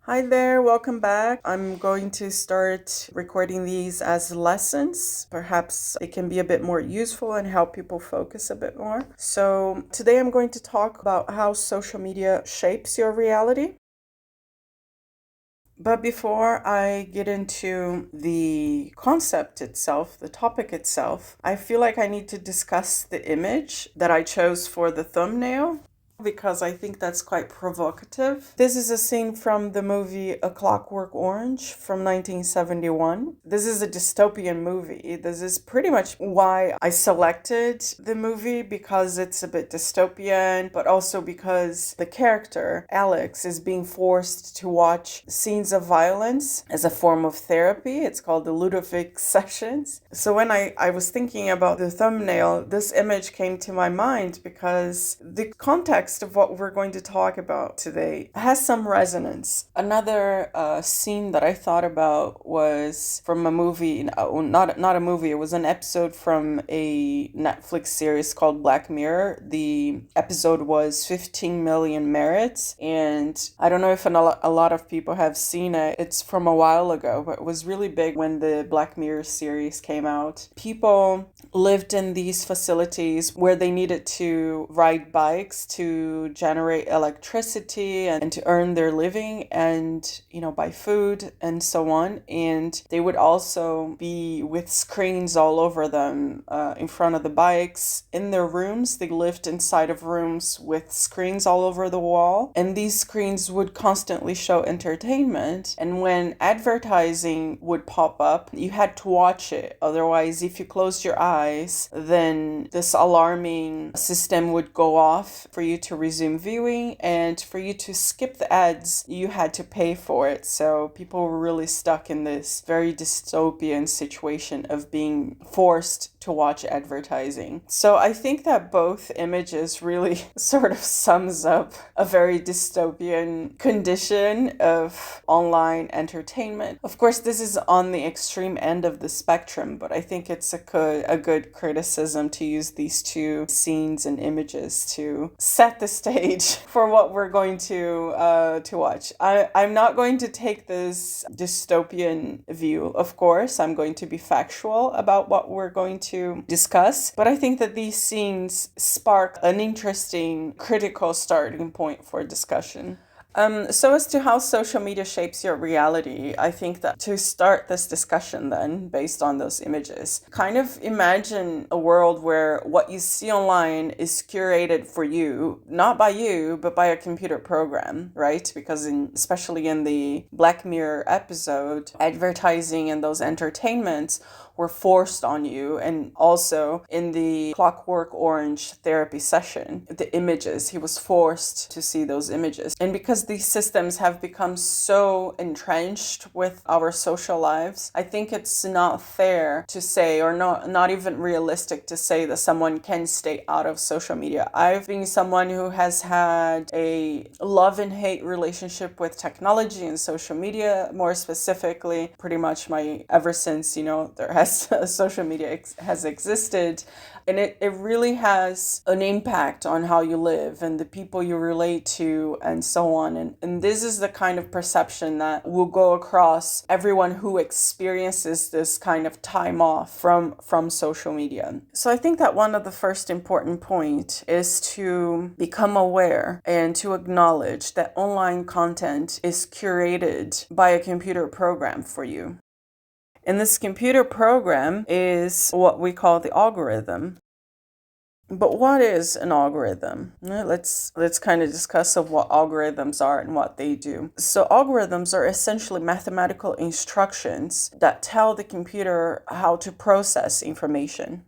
Hi there, welcome back. I'm going to start recording these as lessons. Perhaps it can be a bit more useful and help people focus a bit more. So, today I'm going to talk about how social media shapes your reality. But before I get into the concept itself, the topic itself, I feel like I need to discuss the image that I chose for the thumbnail because I think that's quite provocative. This is a scene from the movie A Clockwork Orange from 1971. This is a dystopian movie. This is pretty much why I selected the movie, because it's a bit dystopian, but also because the character, Alex, is being forced to watch scenes of violence as a form of therapy. It's called the Ludovic Sessions. So when I was thinking about the thumbnail, this image came to my mind because the context of what we're going to talk about today has some resonance. Another scene that I thought about was from a movie, not a movie, it was an episode from a Netflix series called Black Mirror. The episode was 15 Million Merits, and I don't know if a lot of people have seen it. It's from a while ago, but it was really big when the Black Mirror series came out. People lived in these facilities where they needed to ride bikes to generate electricity and to earn their living and, buy food and so on. And they would also be with screens all over them in front of the bikes. In their rooms, they lived inside of rooms with screens all over the wall. And these screens would constantly show entertainment. And when advertising would pop up, you had to watch it. Otherwise, if you closed your eyes, then this alarming system would go off for you to resume viewing, and for you to skip the ads, you had to pay for it. So people were really stuck in this very dystopian situation of being forced to watch advertising. So I think that both images really sort of sums up a very dystopian condition of online entertainment. Of course, this is on the extreme end of the spectrum, but I think it's a good criticism to use these two scenes and images to set the stage for what we're going to watch. I'm not going to take this dystopian view, of course. I'm going to be factual about what we're going to discuss, but I think that these scenes spark an interesting critical starting point for discussion. So as to how social media shapes your reality, I think that to start this discussion then, based on those images, kind of imagine a world where what you see online is curated for you, not by you, but by a computer program, right? Because especially in the Black Mirror episode, advertising and those entertainments were forced on you. And also in the Clockwork Orange therapy session, the images, he was forced to see those images. And because these systems have become so entrenched with our social lives, I think it's not fair to say, or not even realistic to say, that someone can stay out of social media. I've been someone who has had a love and hate relationship with technology and social media, more specifically, pretty much ever since, there has social media has existed. And it really has an impact on how you live and the people you relate to and so on. And this is the kind of perception that will go across everyone who experiences this kind of time off from social media. So I think that one of the first important points is to become aware and to acknowledge that online content is curated by a computer program for you. And this computer program is what we call the algorithm. But what is an algorithm? Let's kind of discuss of what algorithms are and what they do. So algorithms are essentially mathematical instructions that tell the computer how to process information.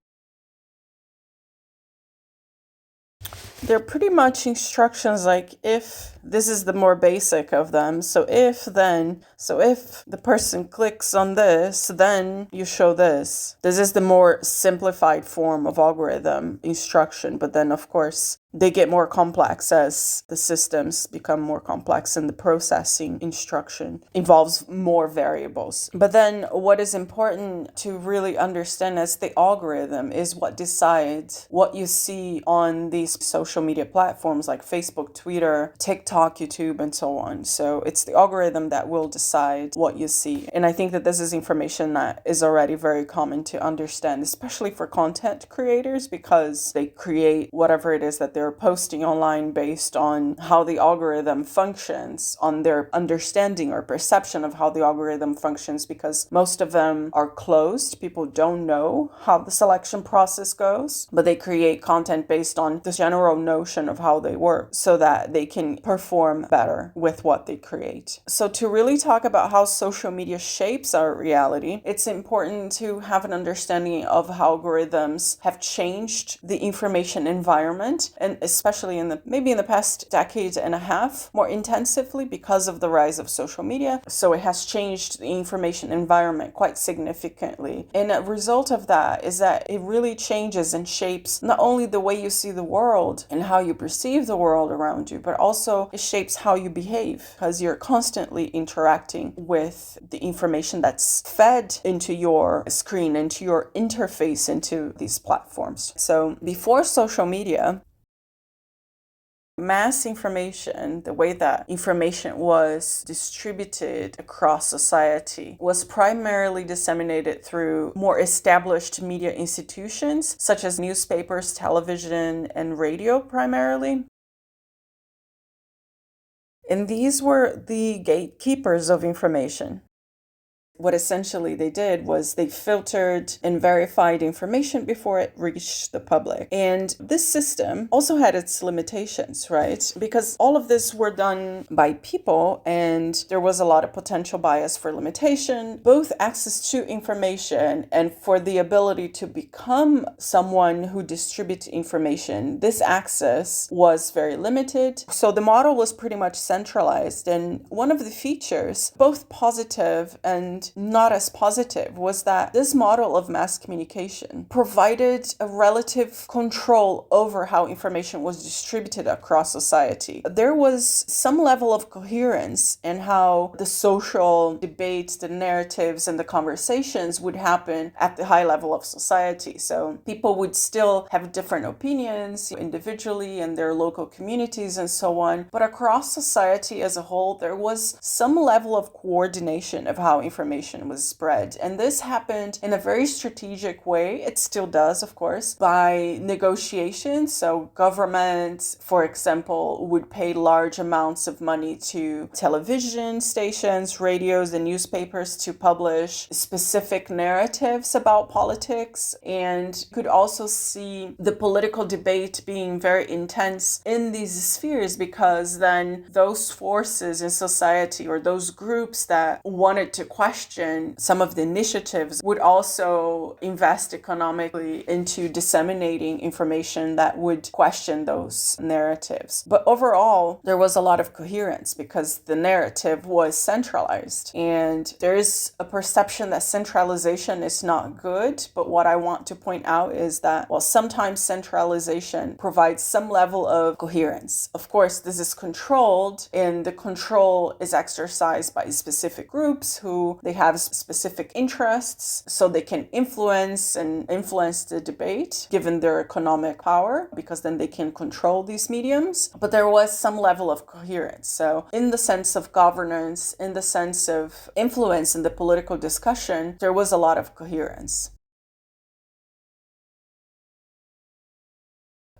They're pretty much instructions like, if this is the more basic of them. So if the person clicks on this, then you show this. This is the more simplified form of algorithm instruction. But then, of course, they get more complex as the systems become more complex and the processing instruction involves more variables. But then what is important to really understand is the algorithm is what decides what you see on these social media platforms like Facebook, Twitter, TikTok, TikTok, YouTube, and so on. So it's the algorithm that will decide what you see. And I think that this is information that is already very common to understand, especially for content creators, because they create whatever it is that they're posting online based on how the algorithm functions, on their understanding or perception of how the algorithm functions, because most of them are closed. People don't know how the selection process goes, but they create content based on this general notion of how they work so that they can perform better with what they create. So to really talk about how social media shapes our reality, it's important to have an understanding of how algorithms have changed the information environment, and especially in the past decade and a half more intensively because of the rise of social media. So it has changed the information environment quite significantly. And a result of that is that it really changes and shapes not only the way you see the world and how you perceive the world around you, but also it shapes how you behave, because you're constantly interacting with the information that's fed into your screen, into your interface, into these platforms. So before social media, mass information, the way that information was distributed across society, was primarily disseminated through more established media institutions, such as newspapers, television, and radio primarily. And these were the gatekeepers of information. What essentially they did was they filtered and verified information before it reached the public. And this system also had its limitations, right? Because all of this were done by people and there was a lot of potential bias for limitation, both access to information and for the ability to become someone who distributes information. This access was very limited. So the model was pretty much centralized. And one of the features, both positive and not as positive, was that this model of mass communication provided a relative control over how information was distributed across society. There was some level of coherence in how the social debates, the narratives, and the conversations would happen at the high level of society. So people would still have different opinions individually in their local communities and so on. But across society as a whole, there was some level of coordination of how information was spread. And this happened in a very strategic way. It still does, of course, by negotiations. So government, for example, would pay large amounts of money to television stations, radios, and newspapers to publish specific narratives about politics. And could also see the political debate being very intense in these spheres, because then those forces in society or those groups that wanted to question some of the initiatives would also invest economically into disseminating information that would question those narratives. But overall, there was a lot of coherence because the narrative was centralized. And there is a perception that centralization is not good. But what I want to point out is that, well, sometimes centralization provides some level of coherence. Of course, this is controlled, and the control is exercised by specific groups who they have specific interests, so they can influence the debate given their economic power, because then they can control these mediums. But there was some level of coherence. So in the sense of governance, in the sense of influence in the political discussion, there was a lot of coherence.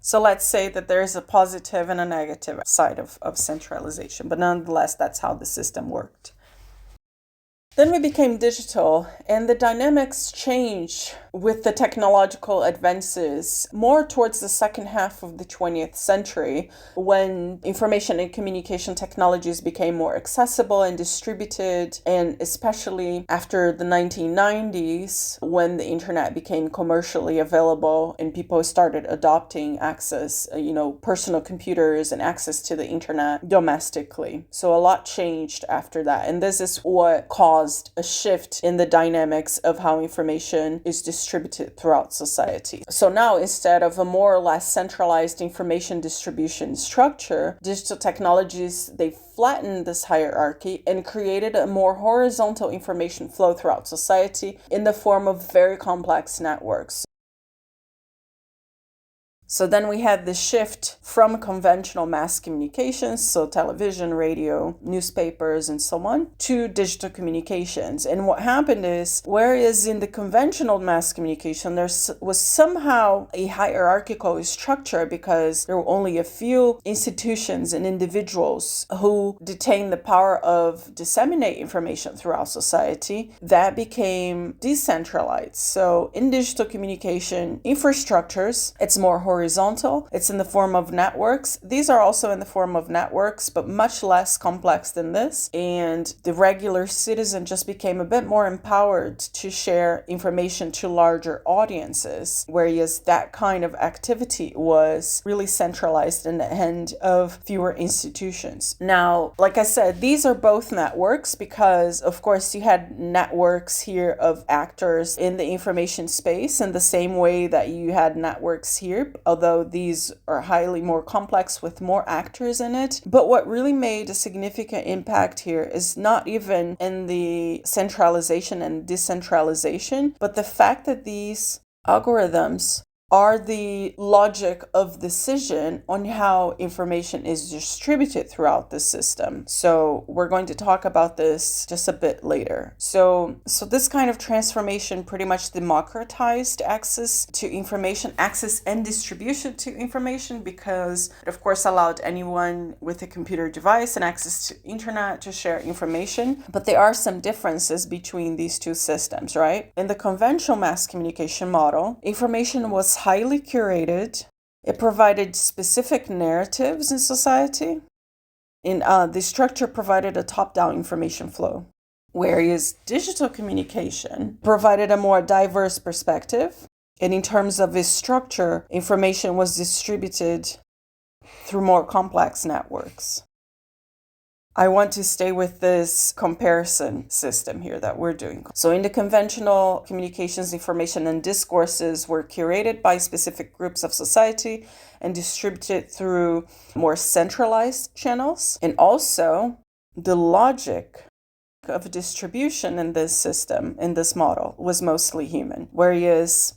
So let's say that there's a positive and a negative side of centralization, but nonetheless, that's how the system worked. Then we became digital, and the dynamics change with the technological advances more towards the second half of the 20th century, when information and communication technologies became more accessible and distributed, and especially after the 1990s, when the internet became commercially available and people started adopting access, personal computers and access to the internet domestically. So a lot changed after that, and this is what caused a shift in the dynamics of how information is distributed throughout society. So now, instead of a more or less centralized information distribution structure, digital technologies, they flattened this hierarchy and created a more horizontal information flow throughout society in the form of very complex networks. So then we had the shift from conventional mass communications, so television, radio, newspapers, and so on, to digital communications. And what happened is, whereas in the conventional mass communication, there was somehow a hierarchical structure because there were only a few institutions and individuals who detained the power of disseminate information throughout society, that became decentralized. So in digital communication infrastructures, it's more horizontal. It's in the form of networks. These are also in the form of networks, but much less complex than this. And the regular citizen just became a bit more empowered to share information to larger audiences, whereas that kind of activity was really centralized in the hand of fewer institutions. Now, like I said, these are both networks because, of course, you had networks here of actors in the information space in the same way that you had networks here, although these are highly more complex with more actors in it. But what really made a significant impact here is not even in the centralization and decentralization, but the fact that these algorithms are the logic of decision on how information is distributed throughout the system. So we're going to talk about this just a bit later. So this kind of transformation pretty much democratized access to information, access and distribution to information, because it of course allowed anyone with a computer device and access to internet to share information. But there are some differences between these two systems, right? In the conventional mass communication model, information was highly curated. It provided specific narratives in society. The structure provided a top-down information flow, whereas digital communication provided a more diverse perspective. And in terms of its structure, information was distributed through more complex networks. I want to stay with this comparison system here that we're doing. So in the conventional communications, information and discourses were curated by specific groups of society and distributed through more centralized channels. And also the logic of distribution in this system, in this model, was mostly human. Whereas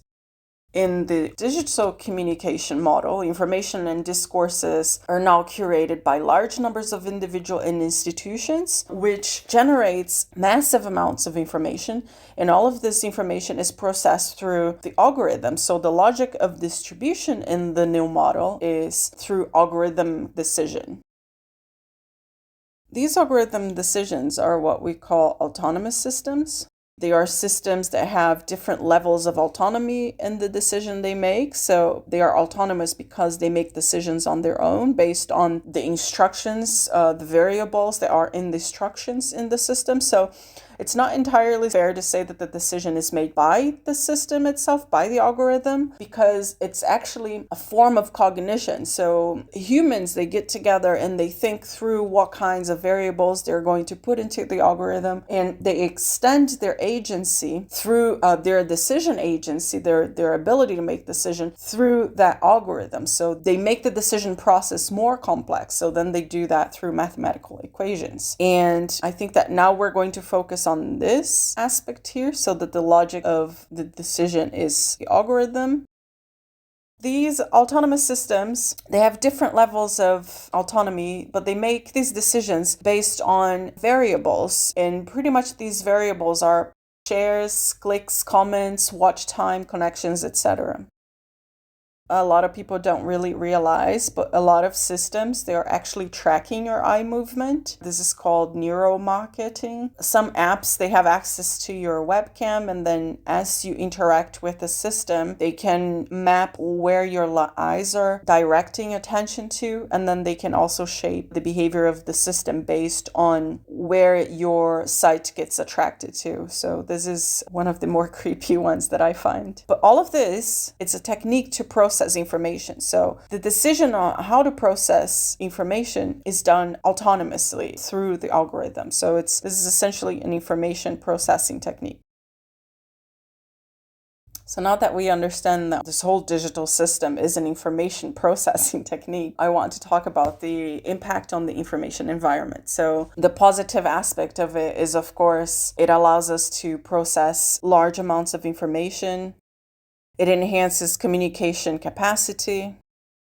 in the digital communication model, information and discourses are now curated by large numbers of individuals and institutions, which generates massive amounts of information. And all of this information is processed through the algorithm. So the logic of distribution in the new model is through algorithm decision. These algorithm decisions are what we call autonomous systems. They are systems that have different levels of autonomy in the decision they make. So they are autonomous because they make decisions on their own based on the instructions, the variables that are in the instructions in the system. So it's not entirely fair to say that the decision is made by the system itself, by the algorithm, because it's actually a form of cognition. So humans, they get together and they think through what kinds of variables they're going to put into the algorithm, and they extend their agency through their decision agency, their ability to make decision through that algorithm. So they make the decision process more complex. So then they do that through mathematical equations. And I think that now we're going to focus on this aspect here, so that the logic of the decision is the algorithm. These autonomous systems, they have different levels of autonomy, but they make these decisions based on variables. And pretty much these variables are shares, clicks, comments, watch time, connections, etc. A lot of people don't really realize, but a lot of systems, they are actually tracking your eye movement. This is called neuromarketing. Some apps, they have access to your webcam, and then as you interact with the system, they can map where your eyes are directing attention to, and then they can also shape the behavior of the system based on where your sight gets attracted to. So this is one of the more creepy ones that I find. But all of this, it's a technique to process information. So the decision on how to process information is done autonomously through the algorithm. So this is essentially an information processing technique. So now that we understand that this whole digital system is an information processing technique, I want to talk about the impact on the information environment. So the positive aspect of it is, of course, it allows us to process large amounts of information. It enhances communication capacity.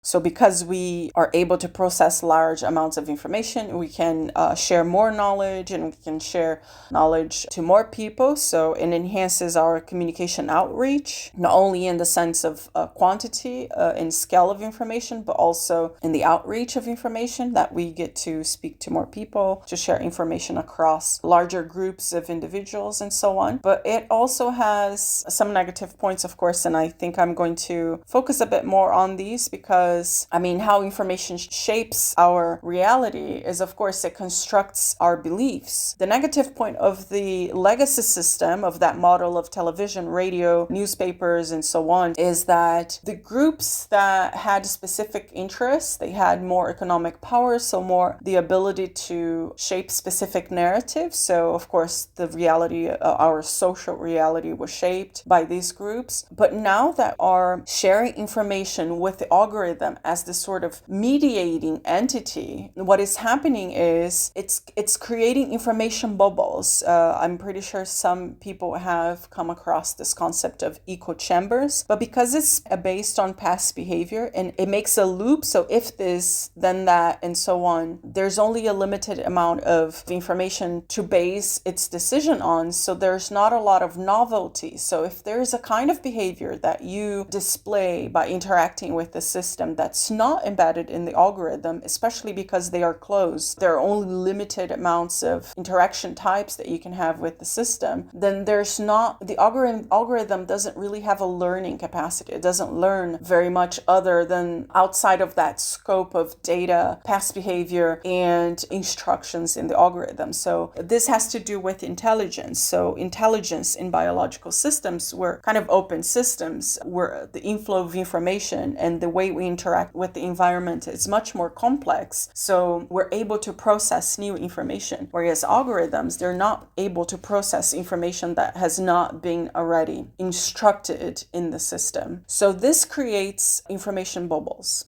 So because we are able to process large amounts of information, we can share more knowledge, and we can share knowledge to more people. So it enhances our communication outreach, not only in the sense of quantity and scale of information, but also in the outreach of information, that we get to speak to more people, to share information across larger groups of individuals and so on. But it also has some negative points, of course, and I think I'm going to focus a bit more on these because how information shapes our reality is, of course, it constructs our beliefs. The negative point of the legacy system, of that model of television, radio, newspapers, and so on, is that the groups that had specific interests, they had more economic power, so more the ability to shape specific narratives. So, of course, the reality, our social reality, was shaped by these groups. But now that are sharing information with the algorithm as this sort of mediating entity, what is happening is it's creating information bubbles. I'm pretty sure some people have come across this concept of echo chambers, but because it's based on past behavior and it makes a loop, so if this, then that, and so on, there's only a limited amount of information to base its decision on, so there's not a lot of novelty. So if there's a kind of behavior that you display by interacting with the system that's not embedded in the algorithm, especially because they are closed, there are only limited amounts of interaction types that you can have with the system, then there's not, the algorithm doesn't really have a learning capacity. It doesn't learn very much other than outside of that scope of data, past behavior, and instructions in the algorithm. So this has to do with intelligence. So intelligence in biological systems were kind of open systems, where the inflow of information and the way we interact with the environment is much more complex. So we're able to process new information, whereas algorithms, they're not able to process information that has not been already instructed in the system. So this creates information bubbles.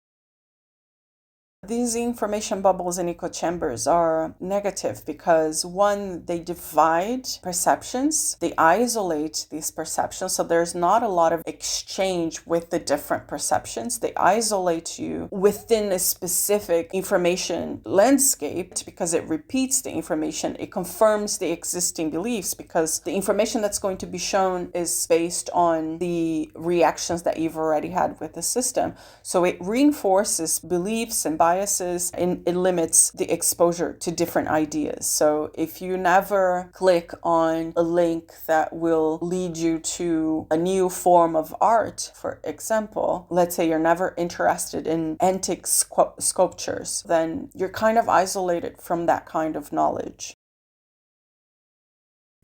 These information bubbles and echo chambers are negative because, one, they divide perceptions, they isolate these perceptions, so there's not a lot of exchange with the different perceptions. They isolate you within a specific information landscape because it repeats the information, it confirms the existing beliefs because the information that's going to be shown is based on the reactions that you've already had with the system. So it reinforces beliefs and biases, and it limits the exposure to different ideas. So if you never click on a link that will lead you to a new form of art, for example, let's say you're never interested in antique sculptures, then you're kind of isolated from that kind of knowledge.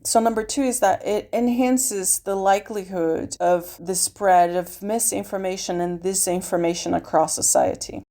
So number two is that it enhances the likelihood of the spread of misinformation and disinformation across society.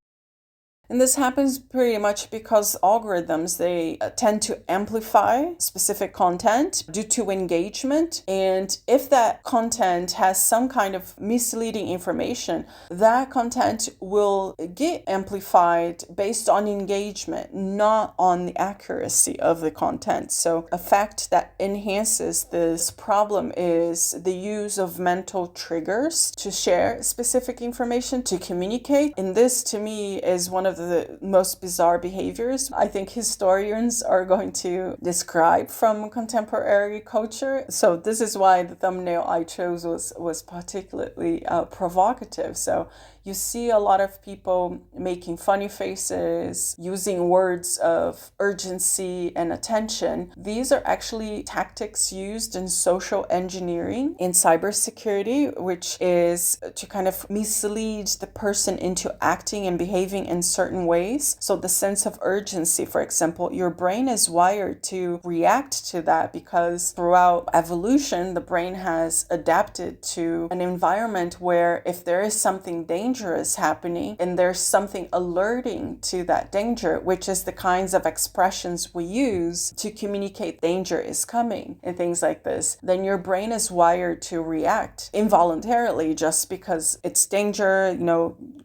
And this happens pretty much because algorithms, they tend to amplify specific content due to engagement. And if that content has some kind of misleading information, that content will get amplified based on engagement, not on the accuracy of the content. So a fact that enhances this problem is the use of mental triggers to share specific information, to communicate. And this, to me, is one of the most bizarre behaviors I think historians are going to describe from contemporary culture. So this is why the thumbnail I chose was particularly provocative. So you see a lot of people making funny faces, using words of urgency and attention. These are actually tactics used in social engineering in cybersecurity, which is to kind of mislead the person into acting and behaving in certain ways. So the sense of urgency, for example, your brain is wired to react to that because throughout evolution, the brain has adapted to an environment where if there is something dangerous happening and there's something alerting to that danger, which is the kinds of expressions we use to communicate danger is coming and things like this, then your brain is wired to react involuntarily just because it's danger,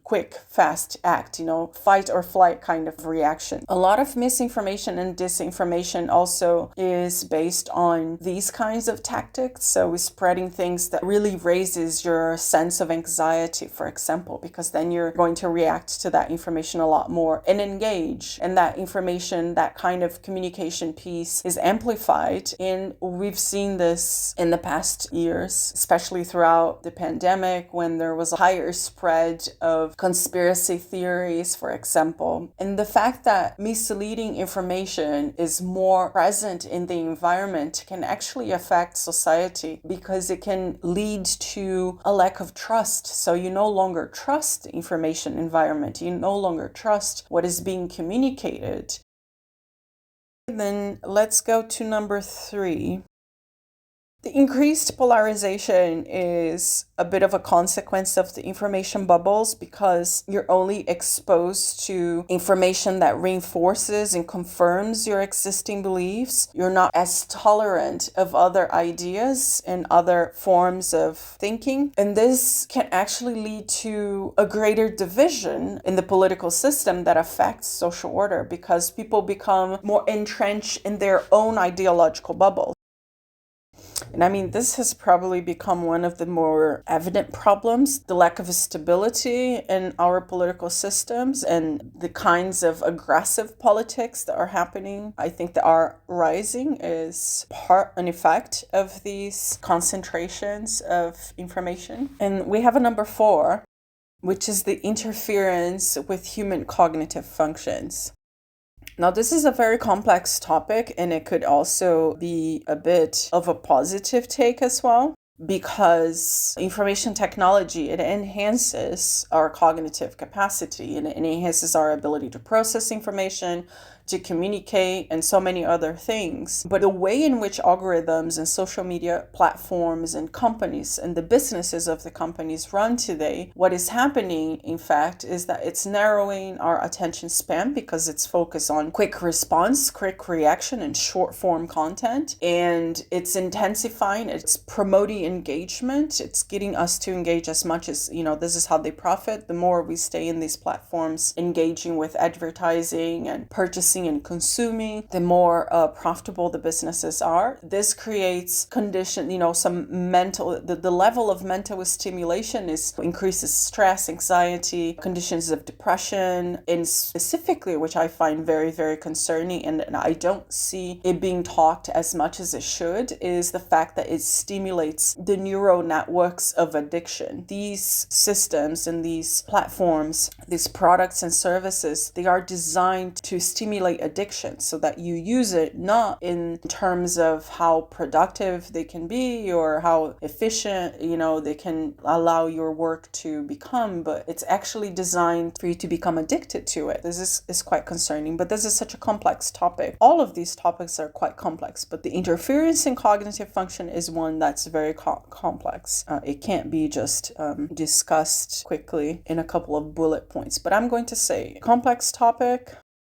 quick, fast act, fight or flight kind of reaction. A lot of misinformation and disinformation also is based on these kinds of tactics. So spreading things that really raises your sense of anxiety, for example, because then you're going to react to that information a lot more and engage. And that information, that kind of communication piece is amplified. And we've seen this in the past years, especially throughout the pandemic, when there was a higher spread of conspiracy theories, for example. And the fact that misleading information is more present in the environment can actually affect society, because it can lead to a lack of trust. So you no longer trust the information environment. You no longer trust what is being communicated. Then let's go to number 3. The increased polarization is a bit of a consequence of the information bubbles, because you're only exposed to information that reinforces and confirms your existing beliefs. You're not as tolerant of other ideas and other forms of thinking. And this can actually lead to a greater division in the political system that affects social order, because people become more entrenched in their own ideological bubble. And I mean, this has probably become one of the more evident problems, the lack of stability in our political systems and the kinds of aggressive politics that are happening. I think that are rising is part an effect of these concentrations of information. And we have a number 4, which is the interference with human cognitive functions. Now, this is a very complex topic, and it could also be a bit of a positive take as well, because information technology, it enhances our cognitive capacity, and it enhances our ability to process information, to communicate, and so many other things. But the way in which algorithms and social media platforms and companies and the businesses of the companies run today, what is happening, in fact, is that it's narrowing our attention span, because it's focused on quick response, quick reaction, and short form content. And it's intensifying, it's promoting engagement. It's getting us to engage as much as, this is how they profit. The more we stay in these platforms, engaging with advertising and purchasing and consuming, the more profitable the businesses are. This creates some mental, the level of mental stimulation increases stress, anxiety, conditions of depression, and specifically, which I find very, very concerning, and I don't see it being talked as much as it should, is the fact that it stimulates the neural networks of addiction. These systems and these platforms, these products and services, they are designed to stimulate addiction, so that you use it not in terms of how productive they can be or how efficient they can allow your work to become, but it's actually designed for you to become addicted to it. This is quite concerning, but this is such a complex topic. All of these topics are quite complex, but the interference in cognitive function is one that's very complex. It can't be just discussed quickly in a couple of bullet points, but I'm going to say complex topic.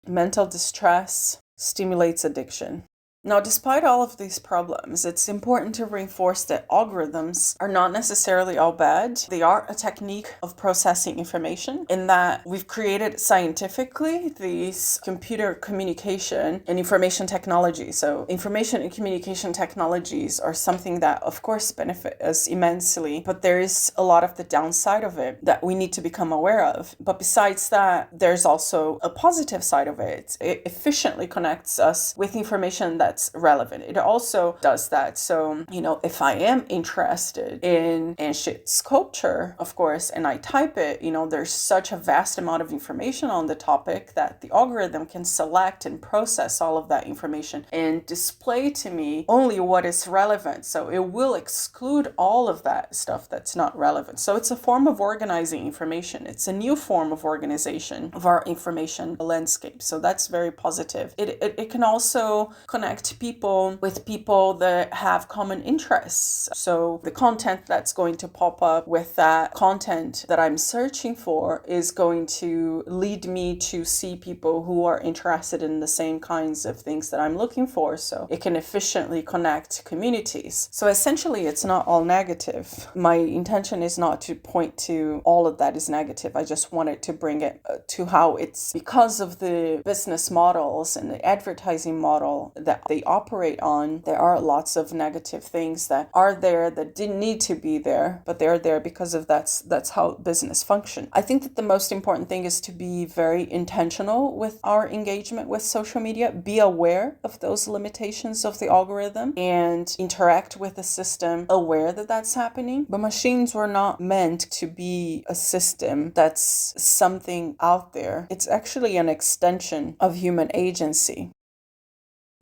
Mental distress stimulates addiction. Now, despite all of these problems, it's important to reinforce that algorithms are not necessarily all bad. They are a technique of processing information, in that we've created scientifically these computer communication and information technologies. So information and communication technologies are something that, of course, benefit us immensely, but there is a lot of the downside of it that we need to become aware of. But besides that, there's also a positive side of it. It efficiently connects us with information that's relevant. It also does that. So, if I am interested in ancient sculpture, of course, and I type it, there's such a vast amount of information on the topic that the algorithm can select and process all of that information and display to me only what is relevant. So it will exclude all of that stuff that's not relevant. So it's a form of organizing information. It's a new form of organization of our information landscape. So that's very positive. It can also connect connect people with people that have common interests. So the content that's going to pop up with that content that I'm searching for is going to lead me to see people who are interested in the same kinds of things that I'm looking for, so it can efficiently connect communities. So essentially, it's not all negative. My intention is not to point to all of that is negative. I just wanted to bring it to how it's because of the business models and the advertising model that they operate on. There are lots of negative things that are there that didn't need to be there, but they're there because of that's how business function. I think that the most important thing is to be very intentional with our engagement with social media, be aware of those limitations of the algorithm, and interact with the system aware that that's happening. But machines were not meant to be a system that's something out there. It's actually an extension of human agency.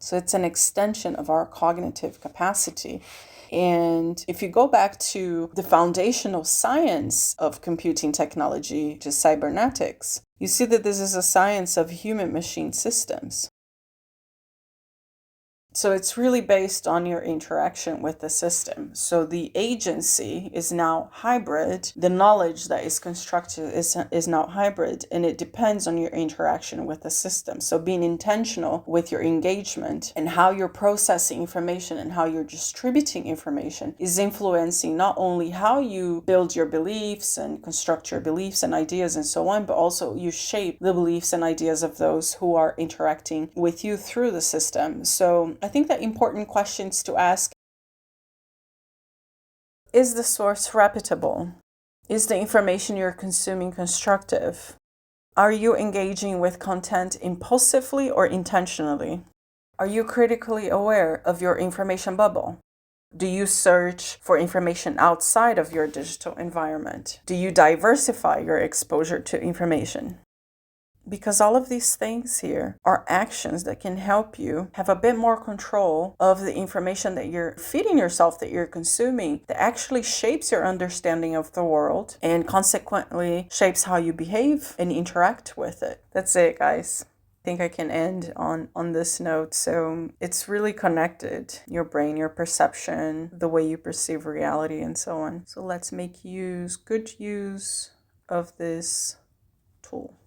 So it's an extension of our cognitive capacity. And if you go back to the foundational science of computing technology, which is cybernetics, you see that this is a science of human-machine systems. So it's really based on your interaction with the system. So the agency is now hybrid. The knowledge that is constructed is now hybrid, and it depends on your interaction with the system. So being intentional with your engagement and how you're processing information and how you're distributing information is influencing not only how you build your beliefs and construct your beliefs and ideas and so on, but also you shape the beliefs and ideas of those who are interacting with you through the system. So I think that important questions to ask: is the source reputable? Is the information you're consuming constructive? Are you engaging with content impulsively or intentionally? Are you critically aware of your information bubble? Do you search for information outside of your digital environment? Do you diversify your exposure to information? Because all of these things here are actions that can help you have a bit more control of the information that you're feeding yourself, that you're consuming, that actually shapes your understanding of the world and consequently shapes how you behave and interact with it. That's it, guys. I think I can end on this note. So it's really connected, your brain, your perception, the way you perceive reality, and so on. So let's make good use of this tool.